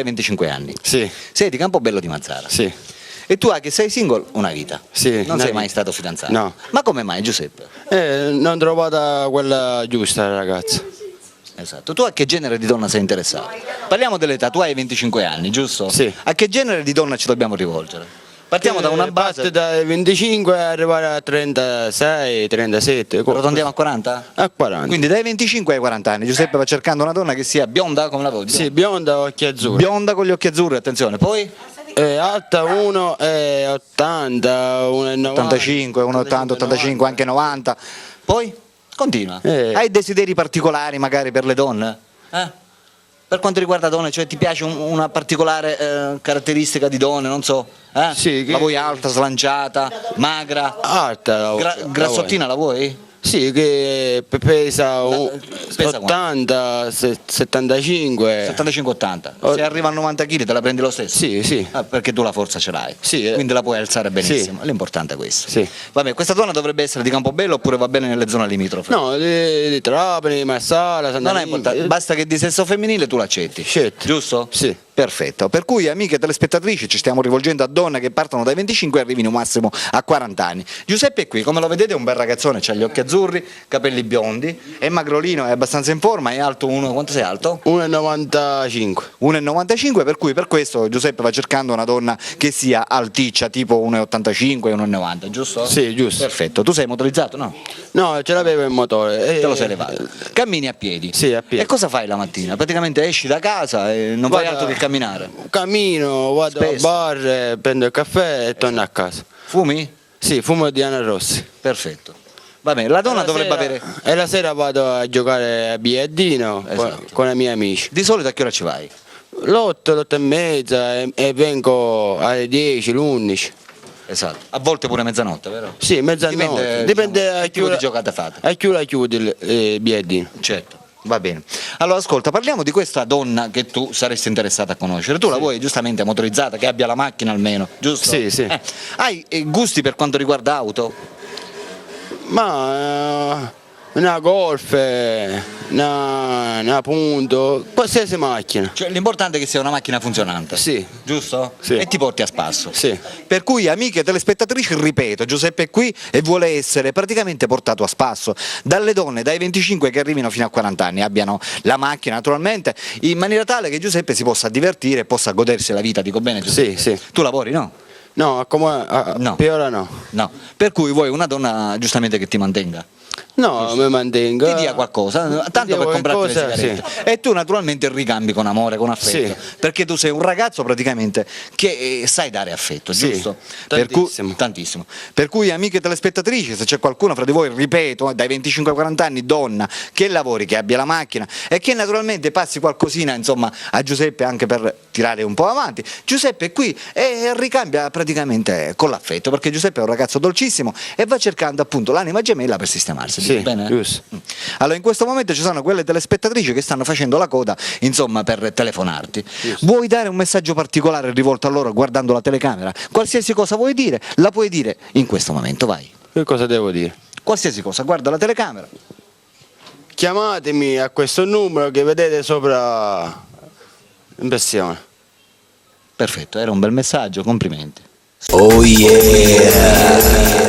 25 anni. Sì. Sei di Campobello di Mazzara. Sì. E tu che sei single una vita. Sì. Non sei mai stato fidanzato. No. Ma come mai, Giuseppe? Non ho trovata quella giusta, ragazza. Esatto. Tu a che genere di donna sei interessato? Parliamo dell'età, tu hai 25 anni, giusto? Sì. A che genere di donna ci dobbiamo rivolgere? Partiamo da una base. Parte dai 25 e arrivare a 36, 37. Rotondiamo a 40? A 40. Quindi dai 25 ai 40 anni Giuseppe va cercando una donna che sia bionda, come la vuoi? Sì, bionda, occhi azzurri. Bionda con gli occhi azzurri, attenzione. Poi? Alta 1,80, 1,90. 85, 1,80, 85, anche 90. Poi? Continua. Hai desideri particolari magari per le donne? Per quanto riguarda donne, cioè ti piace una particolare caratteristica di donne, non so? Sì, La vuoi alta, slanciata, magra? Alta. Grassottina la vuoi? Sì, che pesa pesa 80, 75. 75-80. Se arriva a 90 kg te la prendi lo stesso? Sì, sì. Perché tu la forza ce l'hai. Sì, quindi la puoi alzare benissimo. Sì. L'importante è questo. Sì. Vabbè, questa donna dovrebbe essere di Campobello oppure va bene nelle zone limitrofe? No, di Trapani, Marsala, Santa Non è importante, basta che di sesso femminile tu l'accetti. Certo. Giusto? Sì. Perfetto, per cui amiche telespettatrici ci stiamo rivolgendo a donne che partono dai 25 e arrivino massimo a 40 anni. Giuseppe è qui, come lo vedete è un bel ragazzone, ha gli occhi azzurri, capelli biondi, è magrolino, è abbastanza in forma, è alto quanto sei alto? 1,95. 1,95, per cui per questo Giuseppe va cercando una donna che sia alticcia, tipo 1,85, 1,90, giusto? Sì, giusto. Perfetto, tu sei motorizzato, no? No, ce l'avevo il motore. Te lo sei levato. Cammini a piedi? Sì, a piedi. E cosa fai la mattina? Praticamente esci da casa e non fai altro che camminare? Cammino, vado al bar, prendo il caffè e torno a casa. Fumi? Sì, fumo di Anna Rossi. Perfetto. Va bene, la donna dovrebbe avere... E la sera vado a giocare a biliardino con i miei amici. Di solito a che ora ci vai? L'8, l'8 e mezza e vengo alle 10, l'11. Esatto. A volte pure mezzanotte, vero? Sì, mezzanotte. Dipende a che tipo di giocate fate. A chi la chiudi il biliardino. Certo. Va bene. Allora ascolta, parliamo di questa donna che tu saresti interessata a conoscere. Tu la vuoi giustamente motorizzata, che abbia la macchina almeno, giusto? Sì, sì. Hai gusti per quanto riguarda auto? Ma una Golf, una Punto, qualsiasi macchina. Cioè l'importante è che sia una macchina funzionante. Sì. Giusto? Sì. E ti porti a spasso. Sì. Per cui amiche telespettatrici, ripeto, Giuseppe è qui e vuole essere praticamente portato a spasso dalle donne dai 25 che arrivino fino a 40 anni, abbiano la macchina naturalmente, in maniera tale che Giuseppe si possa divertire e possa godersi la vita, dico bene Giuseppe? Sì, sì. Tu lavori, no? No, no. Per ora no. No. Per cui vuoi una donna giustamente che ti mantenga? No, mi mantengo. Ti dia qualcosa, tanto per comprarti le sigarette. Sì. E tu naturalmente ricambi con amore, con affetto, sì. Perché tu sei un ragazzo praticamente che sai dare affetto, sì. giusto? Tantissimo. Tantissimo. Per cui amiche telespettatrici, se c'è qualcuno fra di voi, ripeto, dai 25 ai 40 anni, donna, che lavori, che abbia la macchina e che naturalmente passi qualcosina insomma a Giuseppe anche per tirare un po' avanti, Giuseppe è qui e ricambia praticamente con l'affetto, perché Giuseppe è un ragazzo dolcissimo e va cercando appunto l'anima gemella per sistemarsi. Sì, bene? giusto. Allora in questo momento ci sono quelle telespettatrici che stanno facendo la coda insomma per telefonarti. Giusto. Vuoi dare un messaggio particolare rivolto a loro guardando la telecamera? Qualsiasi cosa vuoi dire, la puoi dire in questo momento, vai. Che cosa devo dire? Qualsiasi cosa, guarda la telecamera. Chiamatemi a questo numero che vedete sopra l'impressione. Perfetto, era un bel messaggio, complimenti. Oh yeah!